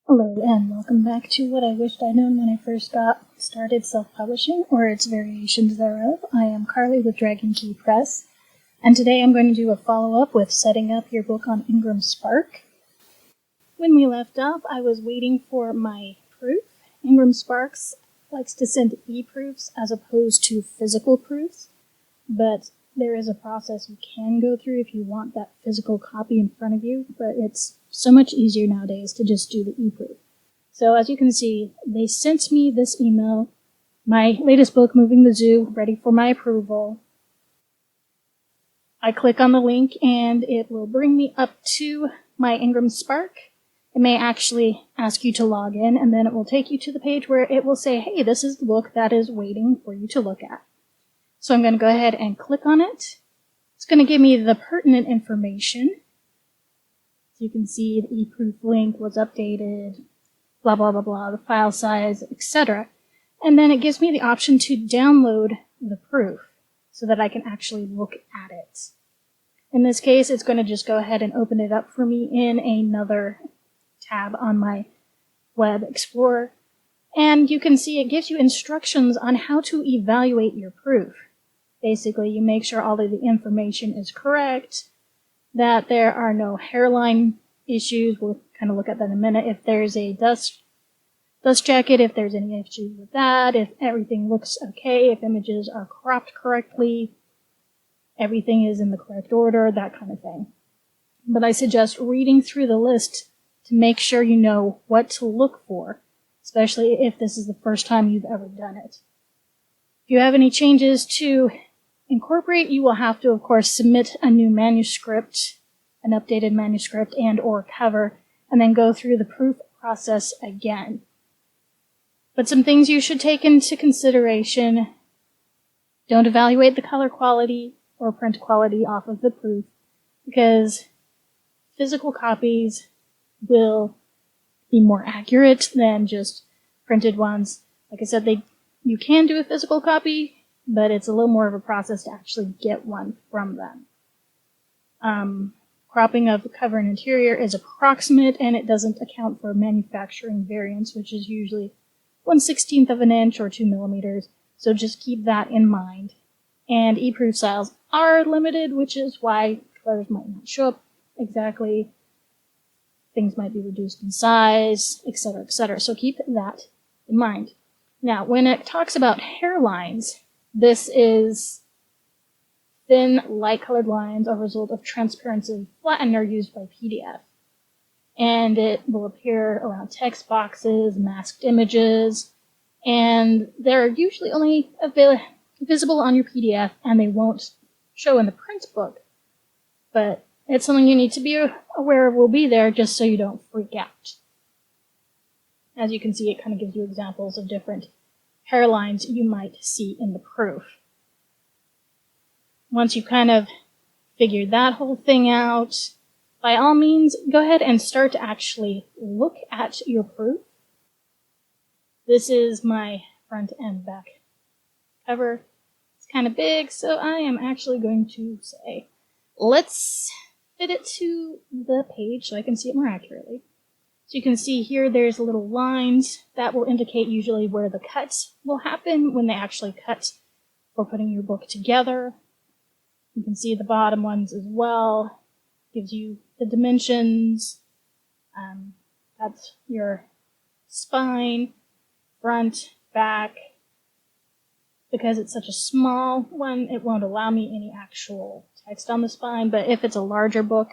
Hello and welcome back to what I wished I'd known when I first got started self-publishing, or its variations thereof. I am Karlie with Dragon Key Press, and today I'm going to do a follow-up with setting up your book on IngramSpark. When we left off, I was waiting for my proof. IngramSpark likes to send e-proofs as opposed to physical proofs, but there is a process you can go through if you want that physical copy in front of you, but it's so much easier nowadays to just do the e-proof. So as you can see, they sent me this email, my latest book, Moving the Zoo, ready for my approval. I click on the link and it will bring me up to my IngramSpark. It may actually ask you to log in, and then it will take you to the page where it will say, hey, this is the book that is waiting for you to look at. So I'm going to go ahead and click on it. It's going to give me the pertinent information. So you can see the e-proof link was updated, blah, blah, blah, blah, the file size, etc. And then it gives me the option to download the proof so that I can actually look at it. In this case, it's going to just go ahead and open it up for me in another tab on my web explorer. And you can see it gives you instructions on how to evaluate your proof. Basically, you make sure all of the information is correct, that there are no hairline issues. We'll kind of look at that in a minute. If there's a dust jacket, if there's any issues with that, if everything looks okay, if images are cropped correctly, everything is in the correct order, that kind of thing. But I suggest reading through the list to make sure you know what to look for, especially if this is the first time you've ever done it. If you have any changes to incorporate, you will have to, of course, submit a new manuscript, an updated manuscript and or cover, and then go through the proof process again. But some things you should take into consideration: don't evaluate the color quality or print quality off of the proof, because physical copies will be more accurate than just printed ones. Like I said, you can do a physical copy, but it's a little more of a process to actually get one from them. Cropping of the cover and interior is approximate, and it doesn't account for manufacturing variance, which is usually 1/16 of an inch or 2 millimeters, so just keep that in mind. And e-proof styles are limited, which is why colors might not show up exactly. Things might be reduced in size, etc., etc. So keep that in mind. Now, when it talks about hairlines, this is thin, light-colored lines are a result of transparency flattener used by PDF. And it will appear around text boxes, masked images, and they're usually only visible on your PDF, and they won't show in the print book. But it's something you need to be aware of will be there, just so you don't freak out. As you can see, it kind of gives you examples of different hairlines you might see in the proof. Once you've kind of figured that whole thing out, by all means, go ahead and start to actually look at your proof. This is my front and back cover. It's kind of big, so I am actually going to say, let's fit it to the page so I can see it more accurately. So you can see here there's little lines that will indicate usually where the cuts will happen when they actually cut for putting your book together. You can see the bottom ones as well. Gives you the dimensions. That's your spine, front, back. Because it's such a small one, it won't allow me any actual text on the spine, but if it's a larger book,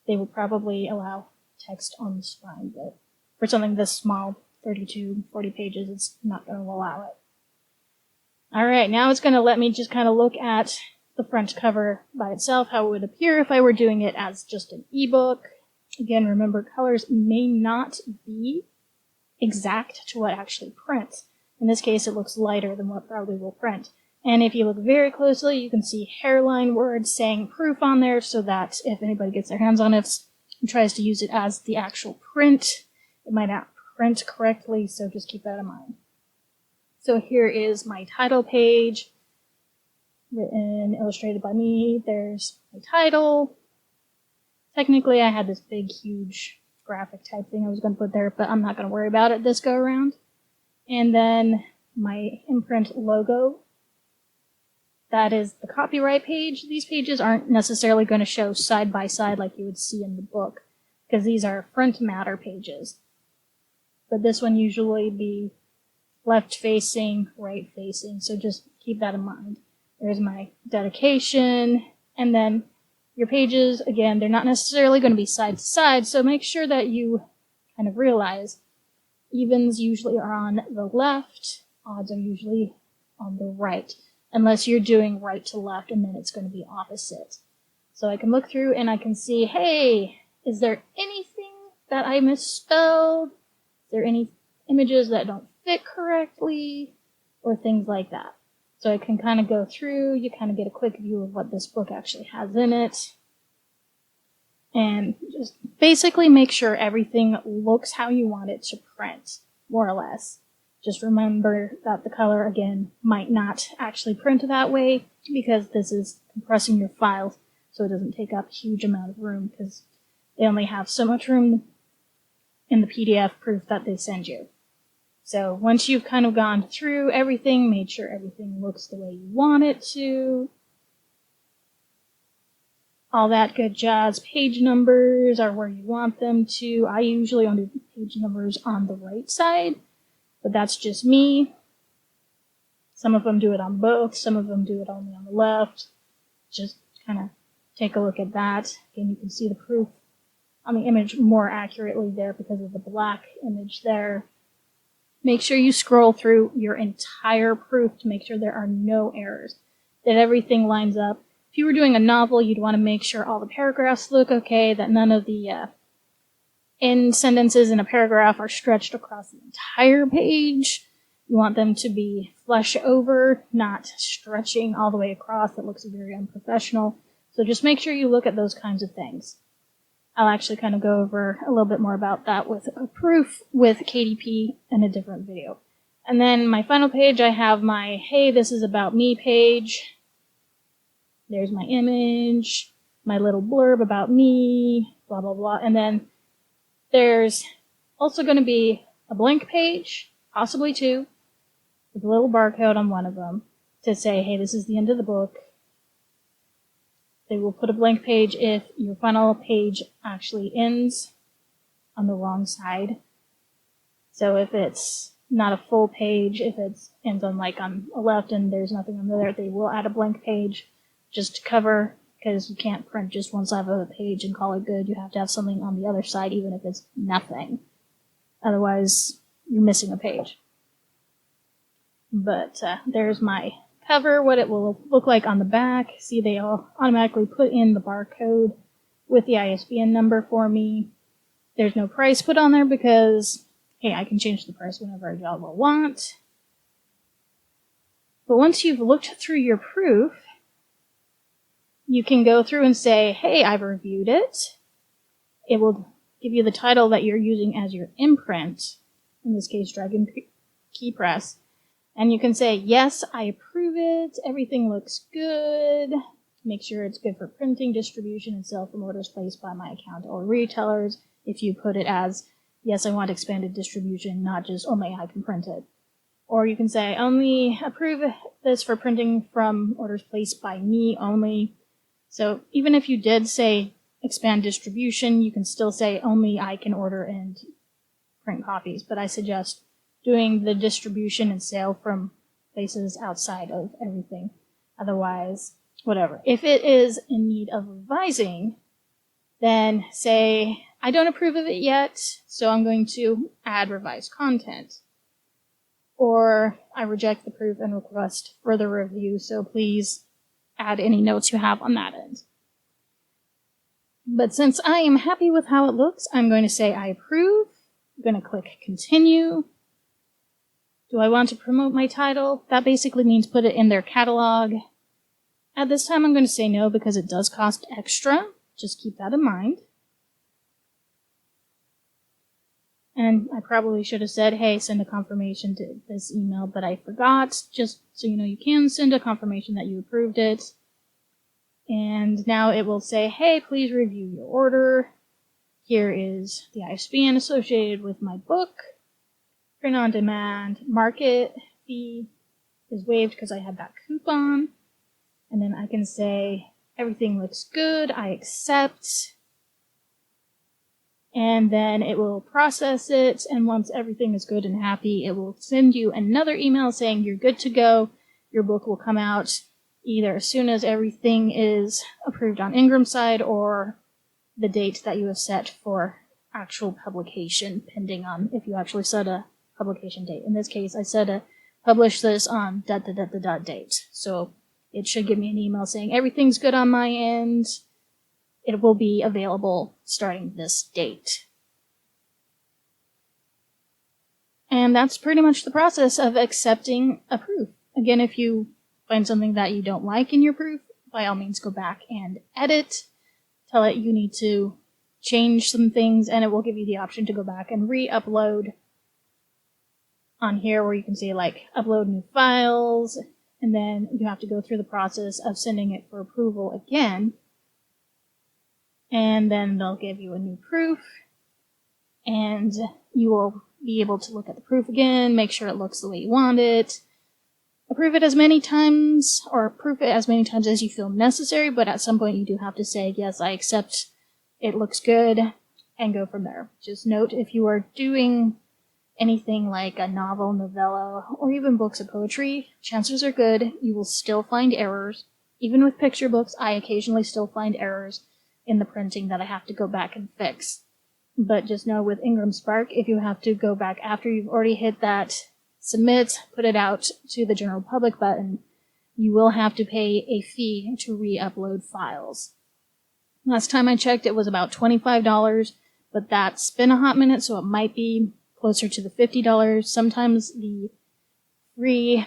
they will probably allow text on the spine, but for something this small, 32, 40 pages, it's not going to allow it. Alright, now it's going to let me just kind of look at the front cover by itself, how it would appear if I were doing it as just an ebook. Again, remember, colors may not be exact to what actually prints. In this case, it looks lighter than what probably will print. And if you look very closely, you can see hairline words saying proof on there, so that if anybody gets their hands on it and tries to use it as the actual print, it might not print correctly, so just keep that in mind. So here is my title page, written, illustrated by me. There's my title. Technically, I had this big, huge graphic type thing I was going to put there, but I'm not going to worry about it this go around. And then my imprint logo. That is the copyright page. These pages aren't necessarily going to show side by side like you would see in the book, because these are front matter pages. But this one usually be left facing, right facing, so just keep that in mind. There's my dedication, and then your pages, again, they're not necessarily going to be side to side, so make sure that you kind of realize evens usually are on the left, odds are usually on the right, unless you're doing right to left, and then it's going to be opposite. So I can look through and I can see, hey, is there anything that I misspelled? Is there any images that don't fit correctly? Or things like that. So I can kind of go through, you kind of get a quick view of what this book actually has in it. And just basically make sure everything looks how you want it to print, more or less. Just remember that the color, again, might not actually print that way because this is compressing your files so it doesn't take up a huge amount of room, because they only have so much room in the PDF proof that they send you. So once you've kind of gone through everything, made sure everything looks the way you want it to, all that good jazz, page numbers are where you want them to. I usually only do page numbers on the right side, but that's just me. Some of them do it on both, some of them do it only on the left. Just kind of take a look at that. Again, you can see the proof on the image more accurately there because of the black image there. Make sure you scroll through your entire proof to make sure there are no errors, that everything lines up. If you were doing a novel, you'd want to make sure all the paragraphs look okay, that none of the end sentences in a paragraph are stretched across the entire page. You want them to be flush over, not stretching all the way across. That looks very unprofessional. So just make sure you look at those kinds of things. I'll actually kind of go over a little bit more about that with a proof with KDP in a different video. And then my final page, I have my, hey, this is about me page. There's my image, my little blurb about me, blah, blah, blah. And then there's also going to be a blank page, possibly two, with a little barcode on one of them to say, hey, this is the end of the book. They will put a blank page if your final page actually ends on the wrong side. So if it's not a full page, if it ends on like on the left and there's nothing on there, they will add a blank page just to cover, because you can't print just one side of a page and call it good. You have to have something on the other side, even if it's nothing. Otherwise, you're missing a page. But there's my cover, what it will look like on the back. See, they all automatically put in the barcode with the ISBN number for me. There's no price put on there because, hey, I can change the price whenever I want. But once you've looked through your proof, you can go through and say, hey, I've reviewed it. It will give you the title that you're using as your imprint, in this case, Dragon Key Press. And you can say, yes, I approve it. Everything looks good. Make sure it's good for printing, distribution, and sale from orders placed by my account or retailers. If you put it as, yes, I want expanded distribution, not just only I can print it. Or you can say, only approve this for printing from orders placed by me only. So even if you did say expand distribution, you can still say only I can order and print copies. But I suggest doing the distribution and sale from places outside of everything. Otherwise, whatever. If it is in need of revising, then say, I don't approve of it yet, so I'm going to add revised content. Or I reject the proof and request further review, so please add any notes you have on that end. But since I am happy with how it looks, I'm going to say I approve. I'm going to click continue. Do I want to promote my title? That basically means put it in their catalog. At this time, I'm going to say no because it does cost extra. Just keep that in mind. And I probably should have said, hey, send a confirmation to this email, but I forgot. Just so you know, you can send a confirmation that you approved it. And now it will say, hey, please review your order. Here is the ISBN associated with my book. Print on demand. Market fee is waived because I had that coupon. And then I can say, everything looks good, I accept. And then it will process it, and once everything is good and happy, it will send you another email saying you're good to go. Your book will come out either as soon as everything is approved on Ingram's side or the date that you have set for actual publication, pending on if you actually set a publication date. In this case, I said to publish this on date. So it should give me an email saying everything's good on my end. It will be available starting this date. And that's pretty much the process of accepting a proof. Again, if you find something that you don't like in your proof, by all means go back and edit. Tell it you need to change some things, and it will give you the option to go back and re-upload on here where you can see like upload new files, and then you have to go through the process of sending it for approval again. And then they'll give you a new proof, and you will be able to look at the proof again, make sure it looks the way you want it, approve it as many times, or proof it as many times as you feel necessary, but at some point you do have to say, yes, I accept, it looks good, and go from there. Just note, if you are doing anything like a novel, novella, or even books of poetry, chances are good you will still find errors. Even with picture books, I occasionally still find errors in the printing that I have to go back and fix. But just know with IngramSpark, if you have to go back after you've already hit that submit, put it out to the general public button, you will have to pay a fee to re-upload files. Last time I checked, it was about $25, but that's been a hot minute, so it might be closer to the $50. Sometimes the free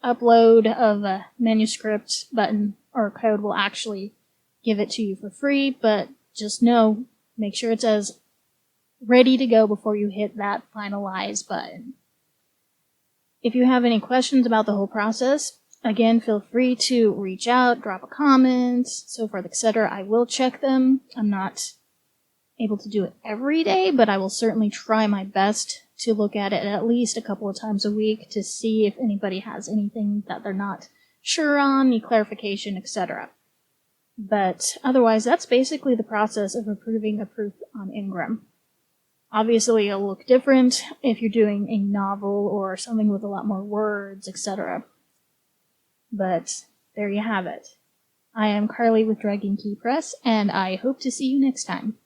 upload of a manuscript button or code will actually give it to you for free, but just know, make sure it's as ready to go before you hit that finalize button. If you have any questions about the whole process, again, feel free to reach out, drop a comment, so forth, etc. I will check them. I'm not able to do it every day, but I will certainly try my best to look at it at least a couple of times a week to see if anybody has anything that they're not sure on, any clarification, etc. But otherwise, that's basically the process of approving a proof on Ingram. Obviously, it'll look different if you're doing a novel or something with a lot more words, etc. But there you have it. I am Karlie with Dragon Key Press, and I hope to see you next time.